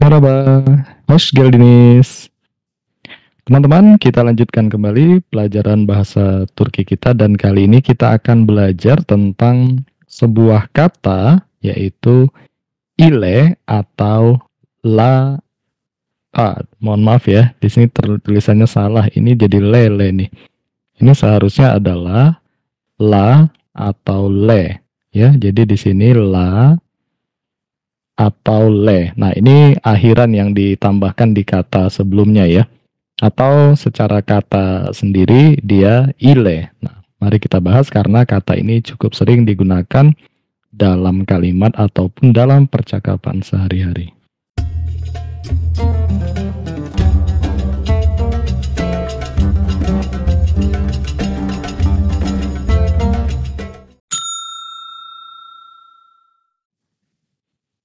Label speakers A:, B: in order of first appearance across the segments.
A: Merhaba, host Geldinis. Teman-teman, kita lanjutkan kembali pelajaran bahasa Turki kita dan kali ini kita akan belajar tentang sebuah kata yaitu ile atau la. Mohon maaf ya, di sini tulisannya salah. Ini jadi lele nih. Ini seharusnya adalah la atau le ya. Jadi di sini la atau le. Nah, ini akhiran yang ditambahkan di kata sebelumnya ya. Atau secara kata sendiri dia ile. Nah, mari kita bahas karena kata ini cukup sering digunakan dalam kalimat ataupun dalam percakapan sehari-hari.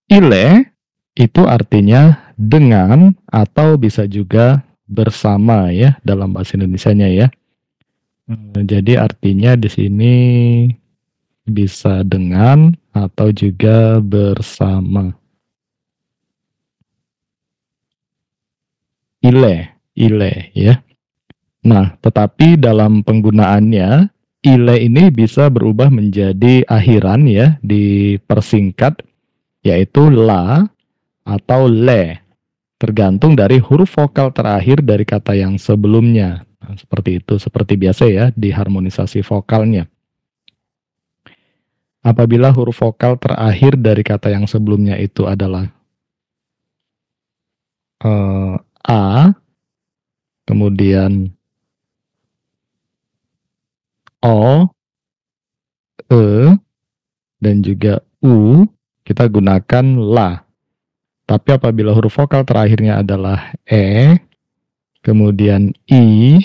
A: Ile itu artinya dengan atau bisa juga bersama ya dalam bahasa Indonesianya ya. Jadi artinya di sini bisa dengan atau juga bersama. Ile ya. Nah, tetapi dalam penggunaannya ile ini bisa berubah menjadi akhiran ya, dipersingkat yaitu la atau le. Tergantung dari huruf vokal terakhir dari kata yang sebelumnya. Nah, seperti itu, seperti biasa ya di harmonisasi vokalnya. Apabila huruf vokal terakhir dari kata yang sebelumnya itu adalah A, kemudian O, E, dan juga U, kita gunakan la. Tapi apabila huruf vokal terakhirnya adalah E, kemudian I,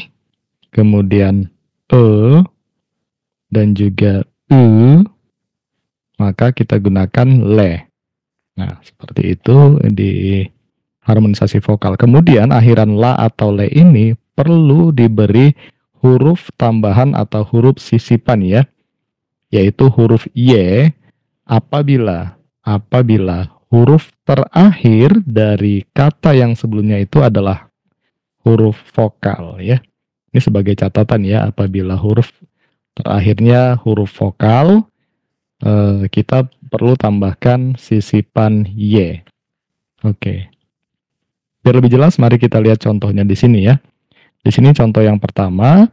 A: kemudian E, dan juga U, maka kita gunakan le. Nah, seperti itu di harmonisasi vokal. Kemudian akhiran la atau le ini perlu diberi huruf tambahan atau huruf sisipan ya, yaitu huruf Y apabila huruf terakhir dari kata yang sebelumnya itu adalah huruf vokal ya. Ini sebagai catatan ya, apabila huruf terakhirnya huruf vokal, kita perlu tambahkan sisipan Y. Oke. Biar lebih jelas, mari kita lihat contohnya di sini ya. Di sini contoh yang pertama,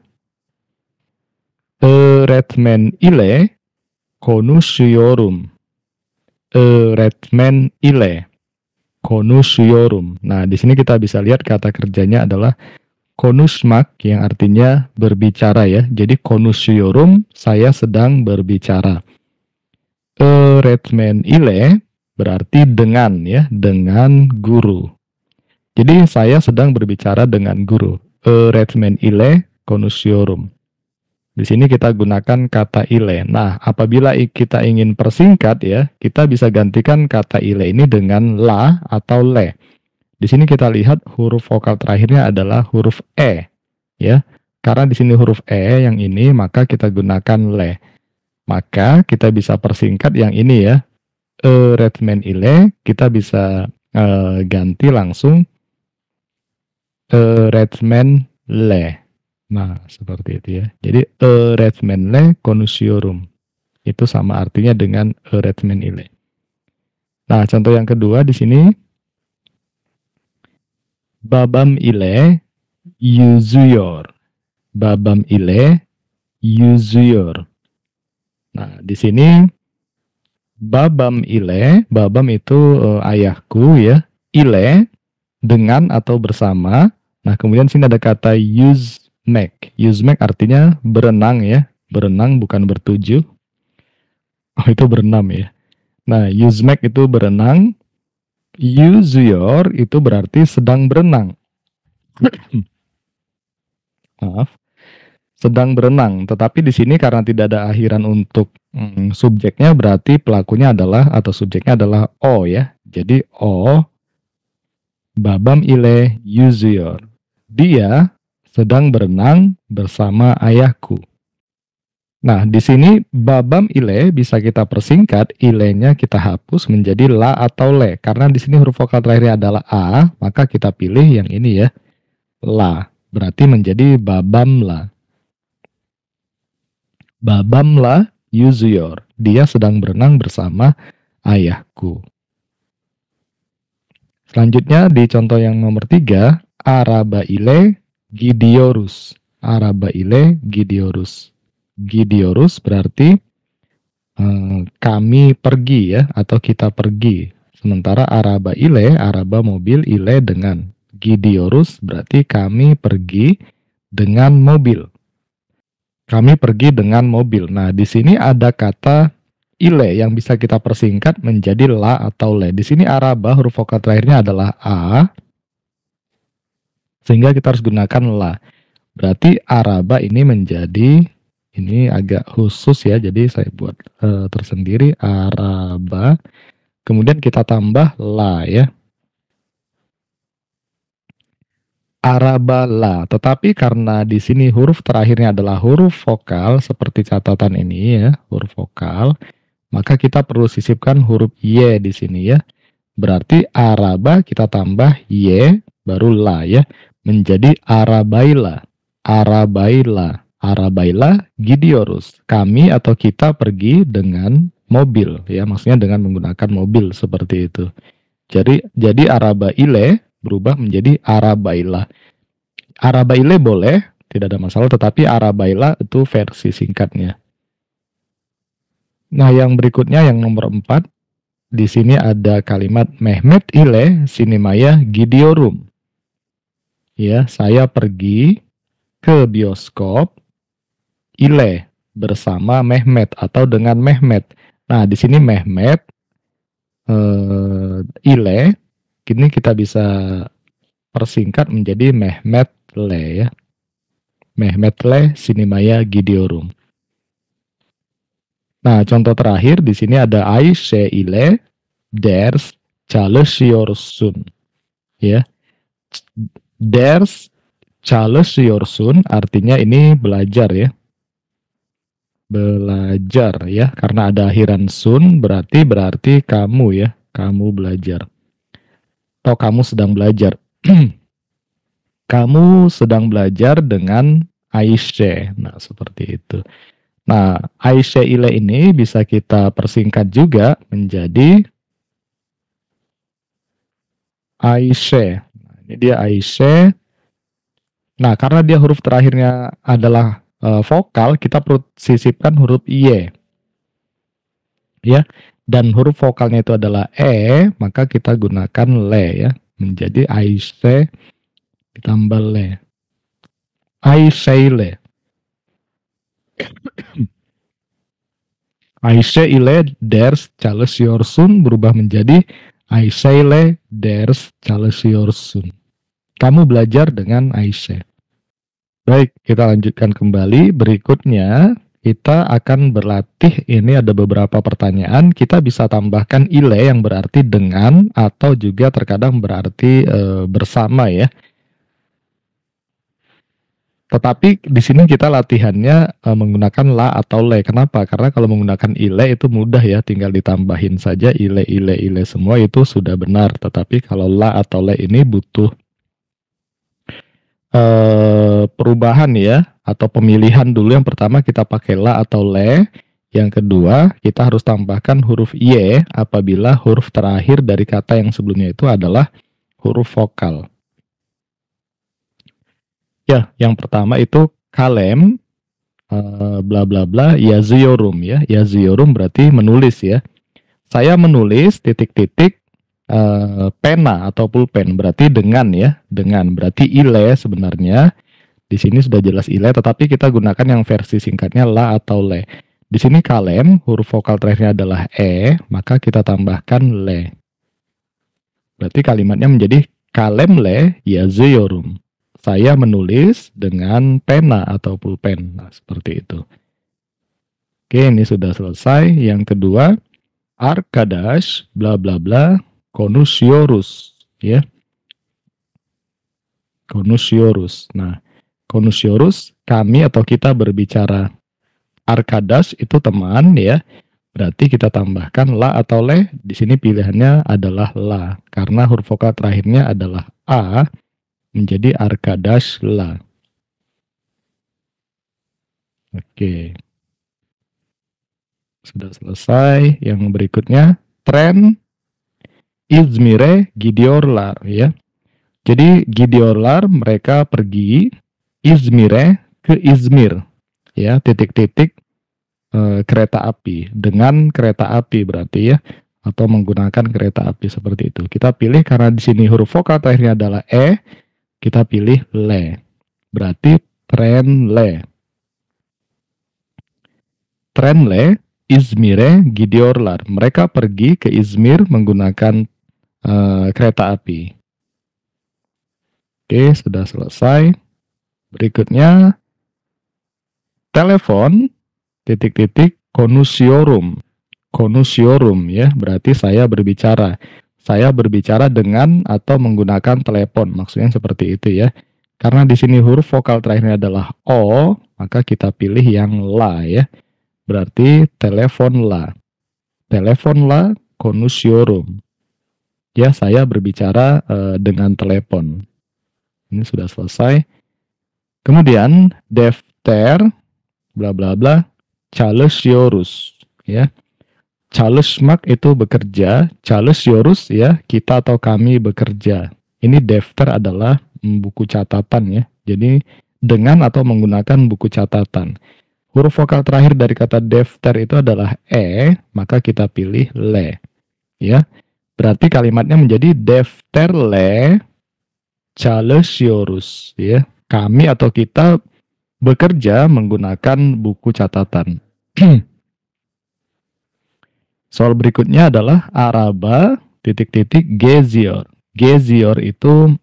A: öğretmen ile konuşuyorum. Öğretmen ile konuşuyorum. Nah, di sini kita bisa lihat kata kerjanya adalah konuşmak yang artinya berbicara ya. Jadi konuşuyorum, saya sedang berbicara. Öğretmen ile berarti dengan ya, dengan guru. Jadi saya sedang berbicara dengan guru. Öğretmen ile konuşuyorum. Di sini kita gunakan kata ile. Nah, apabila kita ingin persingkat ya, kita bisa gantikan kata ile ini dengan la atau le. Di sini kita lihat huruf vokal terakhirnya adalah huruf E ya. Karena di sini huruf E yang ini, maka kita gunakan le. Maka kita bisa persingkat yang ini ya. Öğretmen ile kita bisa ganti langsung öğretmen le. Nah, seperti itu ya. Jadi öğretmenle konuşuyorum. Itu sama artinya dengan öğretmen ile. Nah, contoh yang kedua di sini, babam ile yüzüyor. Babam ile yüzüyor. Nah, di sini babam ile, babam itu ayahku ya. Ile dengan atau bersama. Nah, kemudian sini ada kata yüzmek. Yüzmek artinya berenang ya. Berenang bukan bertujuh. Oh, itu berenam ya. Nah, yüzmek itu berenang. Yüzüyor itu berarti sedang berenang. Maaf. Sedang berenang. Tetapi di sini karena tidak ada akhiran untuk subjeknya, berarti pelakunya adalah atau subjeknya adalah O ya. Jadi O, babam ile yüzüyor. Dia sedang berenang bersama ayahku. Nah, di sini babam ile bisa kita persingkat, ile-nya kita hapus menjadi la atau le. Karena di sini huruf vokal terakhirnya adalah a, maka kita pilih yang ini ya, la. Berarti menjadi babamla. Babamla yüzüyor. Dia sedang berenang bersama ayahku. Selanjutnya di contoh yang nomor 3, araba ile gidiyoruz. Araba ile gidiyoruz. Gidiyoruz berarti kami pergi ya, atau kita pergi. Sementara araba ile, araba mobil, ile dengan. Gidiyoruz berarti kami pergi dengan mobil. Kami pergi dengan mobil. Nah, di sini ada kata ile yang bisa kita persingkat menjadi la atau le. Di sini araba huruf vokal terakhirnya adalah a, sehingga kita harus gunakan la. Berarti araba ini menjadi, ini agak khusus ya, jadi saya buat tersendiri araba. Kemudian kita tambah la ya. Araba la. Tetapi karena di sini huruf terakhirnya adalah huruf vokal seperti catatan ini ya, huruf vokal, maka kita perlu sisipkan huruf y di sini ya. Berarti araba kita tambah y baru la ya, menjadi arabaila. Arabaila. Arabaila gidiyoruz. Kami atau kita pergi dengan mobil ya, maksudnya dengan menggunakan mobil seperti itu. Jadi arabaile berubah menjadi arabaila. Arabaile boleh, tidak ada masalah, tetapi arabaila itu versi singkatnya. Nah, yang berikutnya yang nomor 4, di sini ada kalimat Mehmet ile sinemaya gidiyorum. Ya, saya pergi ke bioskop ile bersama Mehmet atau dengan Mehmet. Nah, di sini Mehmet ile ini kita bisa persingkat menjadi Mehmet le ya. Mehmet le sinemaya gidiyorum. Nah, contoh terakhir di sini ada Ayşe ile ders çalışıyorsun. Ya. Ders çalışıyorsun artinya ini belajar ya. Belajar ya, karena ada akhiran sun berarti kamu ya, kamu belajar. Atau kamu sedang belajar. Kamu sedang belajar dengan Ayşe. Nah, seperti itu. Nah, Ayşe ile ini bisa kita persingkat juga menjadi Ayşe. Nah, ini dia Ayşe. Nah, karena dia huruf terakhirnya adalah vokal, kita perlu sisipkan huruf Y. Ya. Dan huruf vokalnya itu adalah E, maka kita gunakan le ya. Menjadi Ayşe ditambah le. Ayşe ile. Ayşe ile ders çalışıyorsun berubah menjadi Ayşe ile ders çalışıyorsun. Kamu belajar dengan Ayşe. Baik, kita lanjutkan kembali. Berikutnya, kita akan berlatih. Ini ada beberapa pertanyaan. Kita bisa tambahkan ile yang berarti dengan atau juga terkadang berarti bersama ya. Tetapi di sini kita latihannya menggunakan la atau le. Kenapa? Karena kalau menggunakan ile itu mudah ya, tinggal ditambahin saja ile semua itu sudah benar. Tetapi kalau la atau le ini butuh perubahan ya, atau pemilihan dulu. Yang pertama kita pakai la atau le. Yang kedua kita harus tambahkan huruf y apabila huruf terakhir dari kata yang sebelumnya itu adalah huruf vokal. Ya, yang pertama itu kalem bla bla bla yazıyorum ya. Yazıyorum berarti menulis ya. Saya menulis titik-titik pena atau pulpen, berarti dengan ya, dengan berarti ile sebenarnya. Di sini sudah jelas ile, tetapi kita gunakan yang versi singkatnya la atau le. Di sini kalem, huruf vokal terakhirnya adalah e, maka kita tambahkan le. Berarti kalimatnya menjadi kalemle yazıyorum. Saya menulis dengan pena atau pulpen. Nah, seperti itu. Oke, ini sudah selesai. Yang kedua, arkadaş bla bla bla konuşuyoruz ya. Konuşuyoruz. Nah, konuşuyoruz kami atau kita berbicara. Arkadas itu teman ya. Berarti kita tambahkan la atau le. Di sini pilihannya adalah la. Karena huruf vokal terakhirnya adalah a, menjadi Arkadas la. Oke. Sudah selesai. Yang berikutnya, tren İzmir'e gidiyorlar ya. Jadi gidiyorlar, mereka pergi, İzmir'e, ke Izmir ya, titik-titik kereta api, dengan kereta api berarti ya, atau menggunakan kereta api seperti itu. Kita pilih karena di sini huruf vokal terakhirnya adalah kita pilih le. Berarti trenle. Trenle İzmir'e gidiyorlar. Mereka pergi ke Izmir menggunakan kereta api. Oke, sudah selesai. Berikutnya, telepon, titik-titik, konuşuyorum. Konuşuyorum ya, berarti saya berbicara. Saya berbicara dengan atau menggunakan telepon. Maksudnya seperti itu ya. Karena di sini huruf vokal terakhirnya adalah O, maka kita pilih yang la ya. Berarti teleponla. Teleponla konuşuyorum. Ya, saya berbicara dengan telepon. Ini sudah selesai. Kemudian defter bla bla bla çalışıyoruz ya. Çalışmak itu bekerja, çalışıyoruz ya, kita atau kami bekerja. Ini defter adalah buku catatan ya. Jadi dengan atau menggunakan buku catatan. Huruf vokal terakhir dari kata defter itu adalah maka kita pilih le ya. Berarti kalimatnya menjadi defterle çalışıyoruz ya. Kami atau kita bekerja menggunakan buku catatan. Soal berikutnya adalah araba titik-titik geziyor. Geziyor itu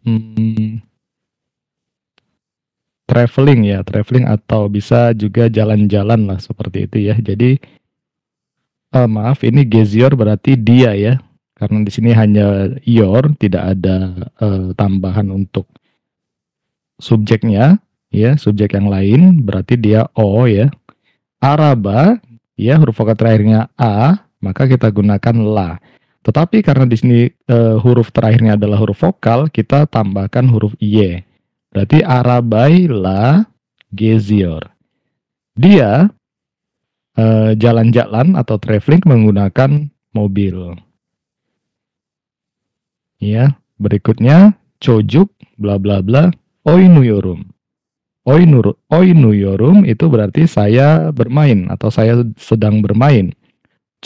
A: traveling ya, traveling atau bisa juga jalan-jalan lah seperti itu ya. Jadi maaf, ini geziyor berarti dia ya. Karena di sini hanya your, tidak ada tambahan untuk subjeknya ya, subjek yang lain berarti dia o ya. Araba ya, huruf vokal terakhirnya a, maka kita gunakan la. Tetapi karena di sini huruf terakhirnya adalah huruf vokal, kita tambahkan huruf y. Berarti arabayla geziyor. Dia jalan-jalan atau traveling menggunakan mobil. Ya, berikutnya çocuk bla bla bla oynuyorum. Oynuyorum itu berarti saya bermain atau saya sedang bermain.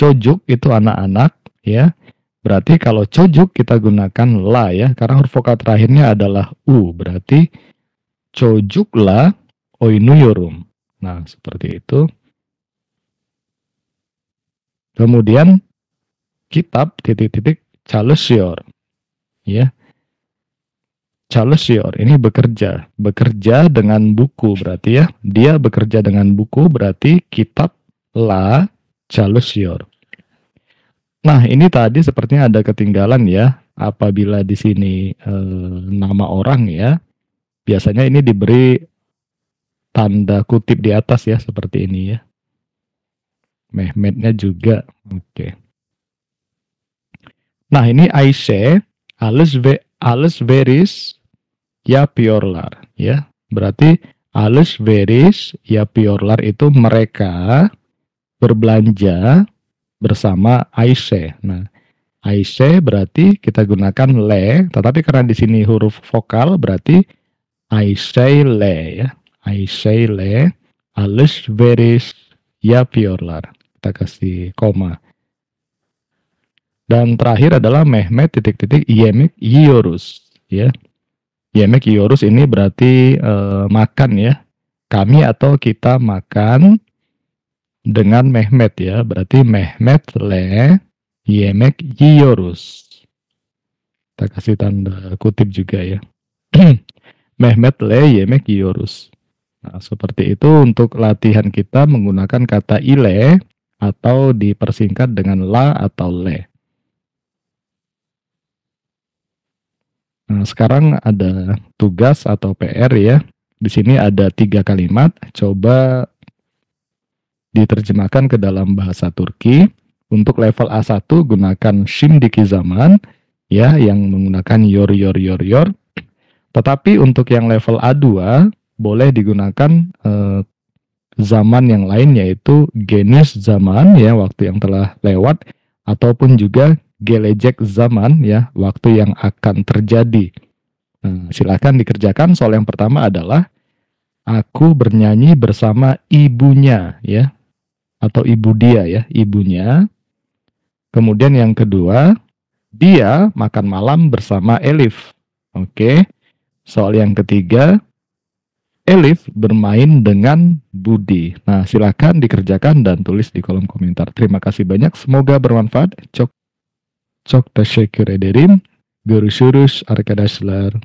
A: Çocuk itu anak-anak ya. Berarti kalau çocuk kita gunakan la ya, karena huruf vokal terakhirnya adalah u. Berarti çocukla oynuyorum. Nah, seperti itu. Kemudian kitab titik-titik çalışıyor. Ya. Çalışıyor ini bekerja dengan buku berarti ya. Dia bekerja dengan buku berarti kitab la çalışıyor. Nah, ini tadi sepertinya ada ketinggalan ya. Apabila di sini nama orang ya, biasanya ini diberi tanda kutip di atas ya, seperti ini ya. Mehmetnya juga. Oke. Nah, ini Aisyah alışveriş yapıyorlar ya. Berarti alışveriş yapıyorlar itu mereka berbelanja bersama Aisyah. Nah, Aisyah berarti kita gunakan le, tetapi karena di sini huruf vokal berarti Aisyah ya. Aisyah alışveriş yapıyorlar. Kita kasih koma. Dan terakhir adalah Mehmet titik-titik yemek yiyoruz ya. Yemek yiyoruz ini berarti makan ya. Kami atau kita makan dengan Mehmet ya. Berarti Mehmet le yemek yiyoruz. Kita kasih tanda kutip juga ya. Mehmet le yemek yiyoruz. Nah, seperti itu untuk latihan kita menggunakan kata ile atau dipersingkat dengan la atau le. Nah, sekarang ada tugas atau PR ya. Di sini ada 3 kalimat. Coba diterjemahkan ke dalam bahasa Turki. Untuk level A1 gunakan şimdiki zaman ya yang menggunakan yor. Tetapi untuk yang level A2 boleh digunakan zaman yang lain yaitu geniş zaman ya waktu yang telah lewat ataupun juga gelecek zaman ya waktu yang akan terjadi. Nah, silakan dikerjakan. Soal yang pertama adalah aku bernyanyi bersama ibunya ya atau ibu dia ya, ibunya. Kemudian yang kedua, dia makan malam bersama Elif. Oke. Soal yang ketiga, Elif bermain dengan Budi. Nah, silakan dikerjakan dan tulis di kolom komentar. Terima kasih banyak, semoga bermanfaat. Çok teşekkür ederim. Görüşürüz arkadaşlar.